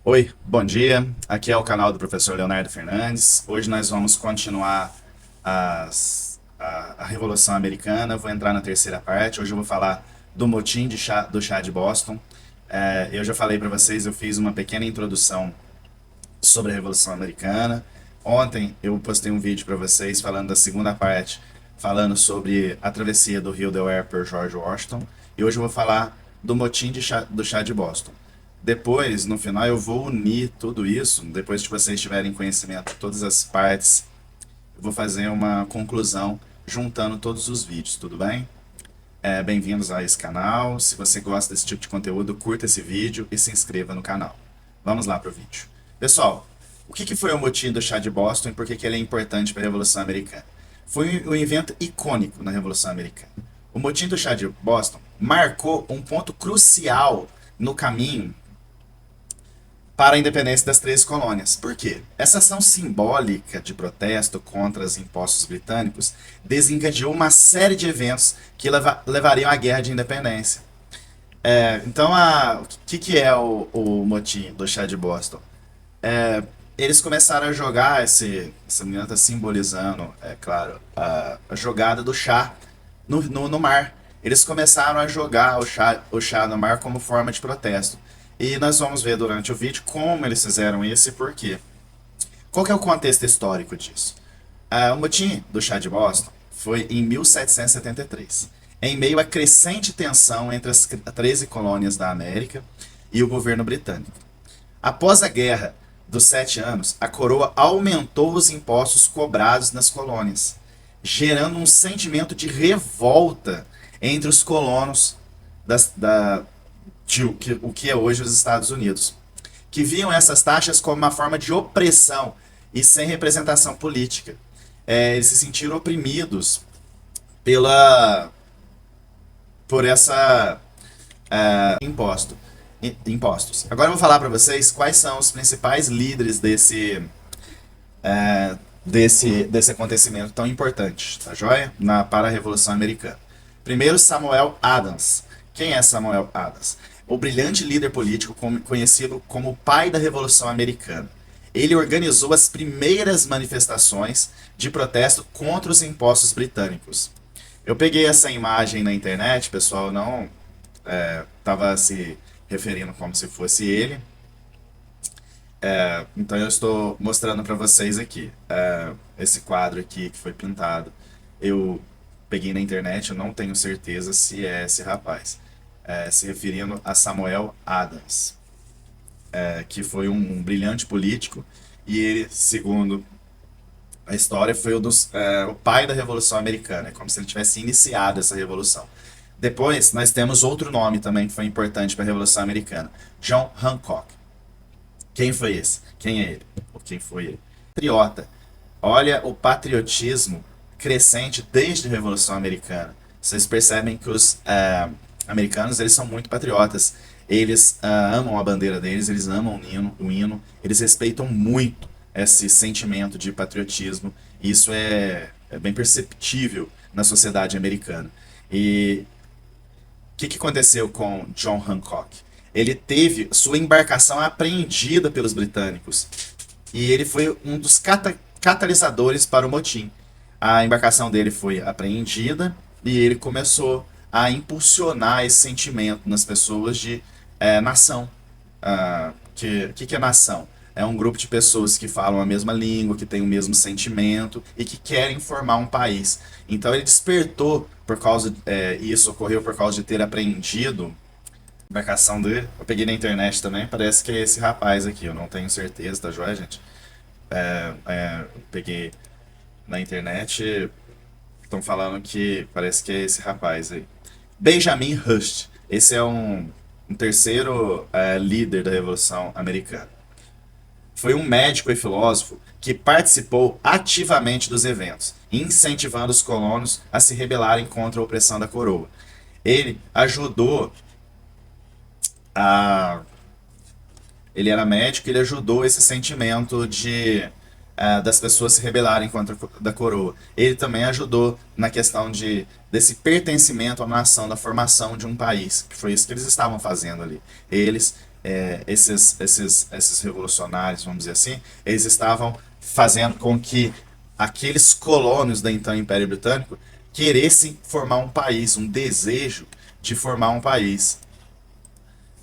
Oi, bom dia. Aqui é o canal do professor Leonardo Fernandes. Hoje nós vamos continuar a Revolução Americana. Vou entrar na terceira parte. Hoje eu vou falar do motim do chá de Boston. Eu já falei para vocês, eu fiz uma pequena introdução sobre a Revolução Americana. Ontem eu postei um vídeo para vocês falando da segunda parte, falando sobre a travessia do Rio Delaware por George Washington. E hoje eu vou falar do motim do chá de Boston. Depois, no final, eu vou unir tudo isso. Depois que vocês tiverem conhecimento de todas as partes, eu vou fazer uma conclusão juntando todos os vídeos, tudo bem? Bem-vindos a esse canal. Se você gosta desse tipo de conteúdo, curta esse vídeo e se inscreva no canal. Vamos lá para o vídeo. Pessoal, o que foi o motim do chá de Boston e por que ele é importante para a Revolução Americana? Foi um evento icônico na Revolução Americana. O motim do chá de Boston marcou um ponto crucial no caminho para a independência das 13 colônias. Por quê? Essa ação simbólica de protesto contra os impostos britânicos desencadeou uma série de eventos que levariam à guerra de independência. Então, o que é o motim do chá de Boston? Eles começaram a jogar, essa menina está simbolizando, é claro, a jogada do chá no mar. Eles começaram a jogar o chá no mar como forma de protesto. E nós vamos ver durante o vídeo como eles fizeram isso e por quê. Qual que é o contexto histórico disso? O motim do chá de Boston foi em 1773, em meio à crescente tensão entre as 13 colônias da América e o governo britânico. Após a Guerra dos Sete Anos, a coroa aumentou os impostos cobrados nas colônias, gerando um sentimento de revolta entre os colonos de o que é hoje os Estados Unidos, que viam essas taxas como uma forma de opressão e sem representação política. Eles se sentiram oprimidos pela por essa imposto, impostos. Agora eu vou falar para vocês quais são os principais líderes desse acontecimento tão importante, tá joia? Para a Revolução Americana. Primeiro, Samuel Adams. Quem é Samuel Adams? O brilhante líder político conhecido como o pai da Revolução Americana. Ele organizou as primeiras manifestações de protesto contra os impostos britânicos. Eu peguei essa imagem na internet, pessoal, não estava se referindo como se fosse ele. Então eu estou mostrando para vocês aqui esse quadro aqui que foi pintado. Eu peguei na internet, eu não tenho certeza se é esse rapaz. Se referindo a Samuel Adams, que foi um brilhante político e ele, segundo a história, foi o pai da Revolução Americana, é como se ele tivesse iniciado essa revolução. Depois, nós temos outro nome também que foi importante para a Revolução Americana, John Hancock. Quem foi esse? Quem é ele? Ou quem foi ele? Patriota. Olha o patriotismo crescente desde a Revolução Americana. Vocês percebem que os americanos eles são muito patriotas. Eles amam a bandeira deles, eles amam o hino, eles respeitam muito esse sentimento de patriotismo. E isso é bem perceptível na sociedade americana. E que aconteceu com John Hancock? Ele teve sua embarcação apreendida pelos britânicos e ele foi um dos catalisadores para o motim. A embarcação dele foi apreendida e ele começou a impulsionar esse sentimento nas pessoas de nação. Que é nação? É um grupo de pessoas que falam a mesma língua, que têm o mesmo sentimento e que querem formar um país. Então ele despertou por causa isso ocorreu por causa de ter apreendido a embarcação dele. Eu peguei na internet também, parece que é esse rapaz aqui, eu não tenho certeza, tá joia, gente? Eu peguei na internet, estão falando que parece que é esse rapaz aí. Benjamin Rush. Esse é um terceiro líder da Revolução Americana. Foi um médico e filósofo que participou ativamente dos eventos, incentivando os colonos a se rebelarem contra a opressão da coroa. Ele ajudou a. Ele era médico, ele ajudou esse sentimento das pessoas se rebelarem contra da coroa. Ele também ajudou na questão desse pertencimento à nação, da formação de um país, que foi isso que eles estavam fazendo ali. Eles esses revolucionários, vamos dizer assim, eles estavam fazendo com que aqueles colonos da então Império Britânico queressem formar um país, um desejo de formar um país.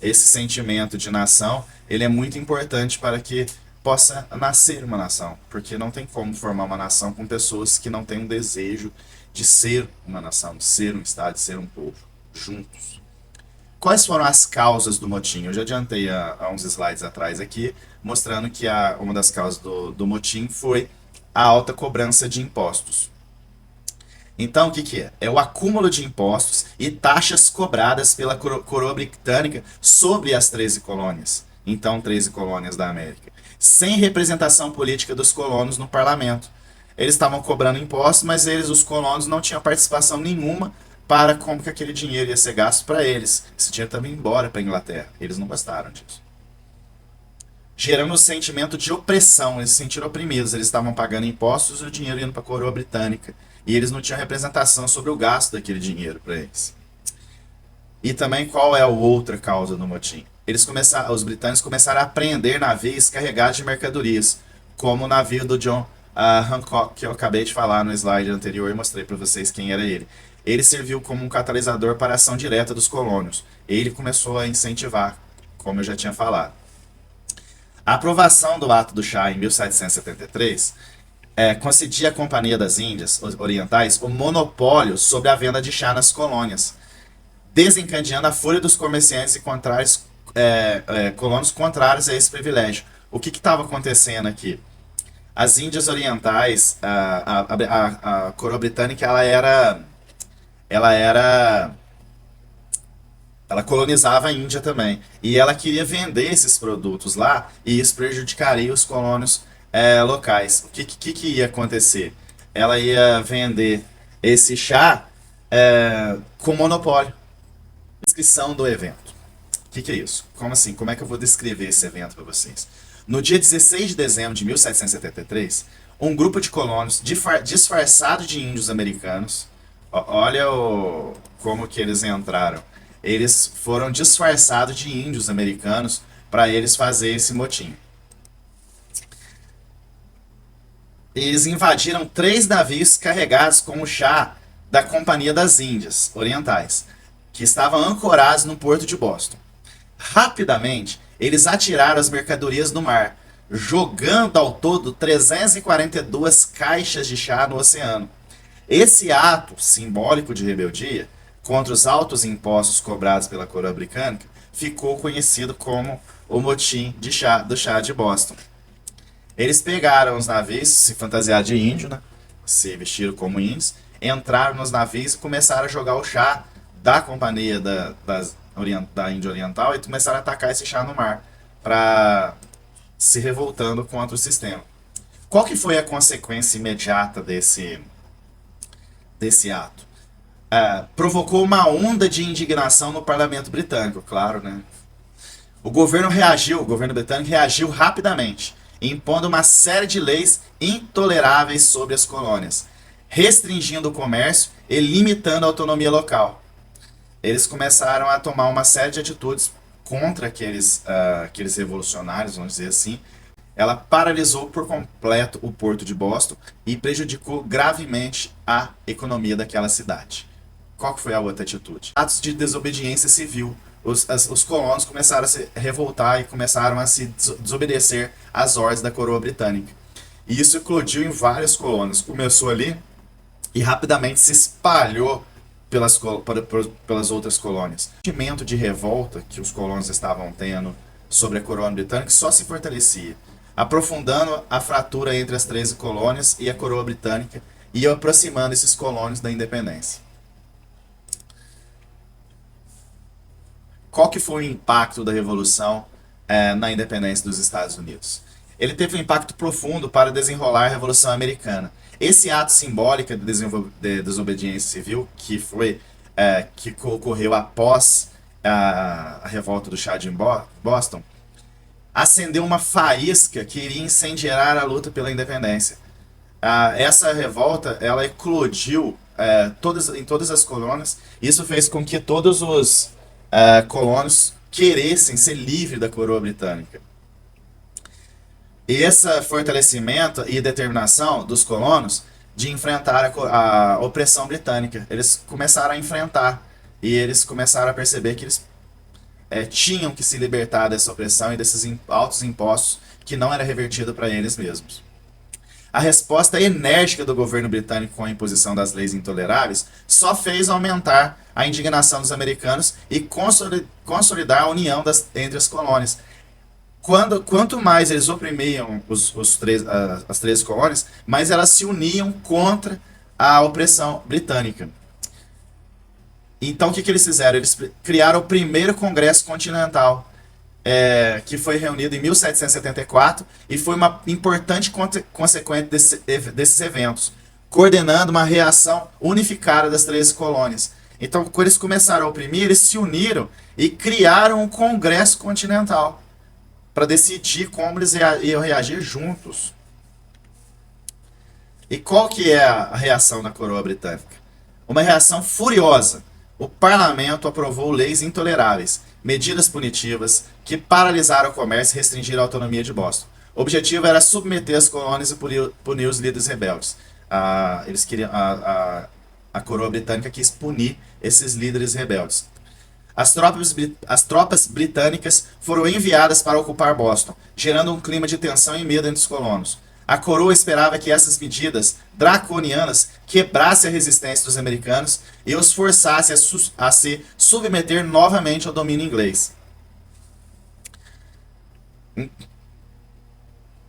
Esse sentimento de nação, ele é muito importante para que possa nascer uma nação, porque não tem como formar uma nação com pessoas que não têm um desejo de ser uma nação, de ser um estado, de ser um povo, juntos. Quais foram as causas do motim? Eu já adiantei há uns slides atrás aqui, mostrando que uma das causas do motim foi a alta cobrança de impostos. Então, o que, que é? É o acúmulo de impostos e taxas cobradas pela coroa britânica sobre as 13 colônias. Então, 13 colônias da América. Sem representação política dos colonos no parlamento. Eles estavam cobrando impostos, mas os colonos, não tinham participação nenhuma para como que aquele dinheiro ia ser gasto para eles. Esse dinheiro também ia embora para a Inglaterra. Eles não gostaram disso. Gerando um sentimento de opressão, eles se sentiram oprimidos. Eles estavam pagando impostos e o dinheiro indo para a coroa britânica. E eles não tinham representação sobre o gasto daquele dinheiro para eles. E também qual é a outra causa do motim? Os britânicos começaram a apreender navios carregados de mercadorias, como o navio do John Hancock, que eu acabei de falar no slide anterior e mostrei para vocês quem era ele. Ele serviu como um catalisador para a ação direta dos colônios. Ele começou a incentivar, como eu já tinha falado. A aprovação do Ato do Chá em 1773 concedia à Companhia das Índias Orientais o monopólio sobre a venda de chá nas colônias, desencadeando a fúria dos comerciantes e colonos contrários a esse privilégio. O que estava acontecendo aqui? As Índias Orientais, a coroa britânica, ela colonizava a Índia também. E ela queria vender esses produtos lá, e isso prejudicaria os colonos locais. O que ia acontecer? Ela ia vender esse chá com monopólio. Descrição do evento. O que é isso? Como assim? Como é que eu vou descrever esse evento para vocês? No dia 16 de dezembro de 1773, um grupo de colonos disfarçado de índios americanos, olha como que eles entraram. Eles foram disfarçados de índios americanos para eles fazer esse motim. Eles invadiram 3 navios carregados com o chá da Companhia das Índias Orientais, que estavam ancorados no porto de Boston. Rapidamente, eles atiraram as mercadorias no mar, jogando ao todo 342 caixas de chá no oceano. Esse ato simbólico de rebeldia contra os altos impostos cobrados pela coroa britânica ficou conhecido como o motim do chá de Boston. Eles pegaram os navios, se fantasiaram de índio, né? Se vestiram como índios, entraram nos navios e começaram a jogar o chá da Companhia da Índia Oriental e começaram a atacar esse chá no mar, para se revoltando contra o sistema. Qual que foi a consequência imediata desse ato? Provocou uma onda de indignação no parlamento britânico, claro, né? O governo britânico reagiu rapidamente, impondo uma série de leis intoleráveis sobre as colônias, restringindo o comércio e limitando a autonomia local. Eles começaram a tomar uma série de atitudes contra aqueles revolucionários, vamos dizer assim. Ela paralisou por completo o porto de Boston e prejudicou gravemente a economia daquela cidade. Qual que foi a outra atitude? Atos de desobediência civil. Os colonos começaram a se revoltar e começaram a se desobedecer às ordens da coroa britânica. E isso eclodiu em várias colônias. Começou ali e rapidamente se espalhou pelas outras colônias. O sentimento de revolta que os colonos estavam tendo sobre a coroa britânica só se fortalecia, aprofundando a fratura entre as 13 colônias e a coroa britânica e aproximando esses colônios da independência. Qual que foi o impacto da Revolução na independência dos Estados Unidos? Ele teve um impacto profundo para desenrolar a Revolução Americana. Esse ato simbólico de desobediência civil, que ocorreu após a revolta do chá de Boston, acendeu uma faísca que iria incendiar a luta pela independência. Essa revolta, ela eclodiu em todas as colônias. Isso fez com que todos os colonos queressem ser livres da coroa britânica. Esse fortalecimento e determinação dos colonos de enfrentar a opressão britânica. Eles começaram a enfrentar e eles começaram a perceber que eles tinham que se libertar dessa opressão e desses altos impostos que não era revertido para eles mesmos. A resposta enérgica do governo britânico com a imposição das leis intoleráveis só fez aumentar a indignação dos americanos e consolidar a união entre as colônias. Quanto mais eles oprimiam as 13 colônias, mais elas se uniam contra a opressão britânica. Então, o que eles fizeram? Eles criaram o primeiro Congresso Continental, que foi reunido em 1774 e foi uma importante consequente desses eventos, coordenando uma reação unificada das 13 colônias. Então, quando eles começaram a oprimir, eles se uniram e criaram um Congresso Continental para decidir como eles iam reagir juntos. E qual que é a reação da coroa britânica? Uma reação furiosa. O parlamento aprovou leis intoleráveis, medidas punitivas que paralisaram o comércio e restringiram a autonomia de Boston. O objetivo era submeter as colônias e punir os líderes rebeldes. Eles queriam, a coroa britânica quis punir esses líderes rebeldes. As tropas britânicas foram enviadas para ocupar Boston, gerando um clima de tensão e medo entre os colonos. A coroa esperava que essas medidas draconianas quebrassem a resistência dos americanos e os forçassem a se submeter novamente ao domínio inglês.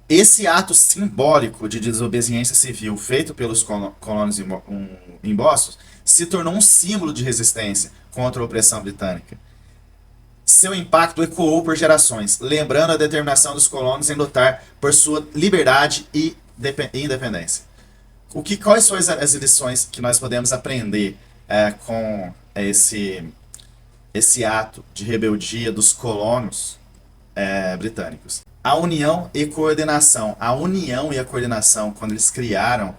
Esse ato simbólico de desobediência civil feito pelos colonos em Boston se tornou um símbolo de resistência contra a opressão britânica. Seu impacto ecoou por gerações, lembrando a determinação dos colonos em lutar por sua liberdade e independência. Quais são as lições que nós podemos aprender com esse ato de rebeldia dos colonos britânicos? A união e coordenação. A união e a coordenação, quando eles criaram,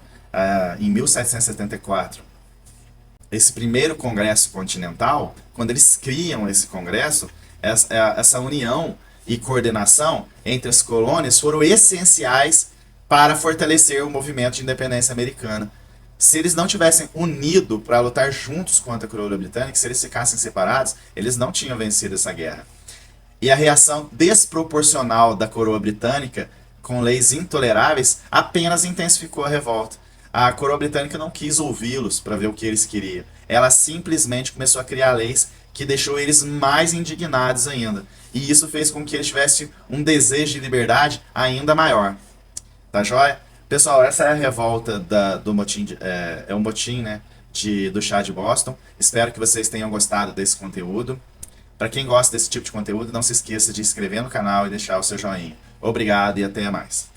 em 1774, esse primeiro Congresso Continental, quando eles criam esse Congresso, essa união e coordenação entre as colônias foram essenciais para fortalecer o movimento de independência americana. Se eles não tivessem unido para lutar juntos contra a coroa britânica, se eles ficassem separados, eles não tinham vencido essa guerra. E a reação desproporcional da coroa britânica com leis intoleráveis apenas intensificou a revolta. A coroa britânica não quis ouvi-los para ver o que eles queriam. Ela simplesmente começou a criar leis que deixou eles mais indignados ainda. E isso fez com que eles tivessem um desejo de liberdade ainda maior. Tá joia? Pessoal, essa é a revolta do motim, é um motim, né, do chá de Boston. Espero que vocês tenham gostado desse conteúdo. Para quem gosta desse tipo de conteúdo, não se esqueça de se inscrever no canal e deixar o seu joinha. Obrigado e até mais.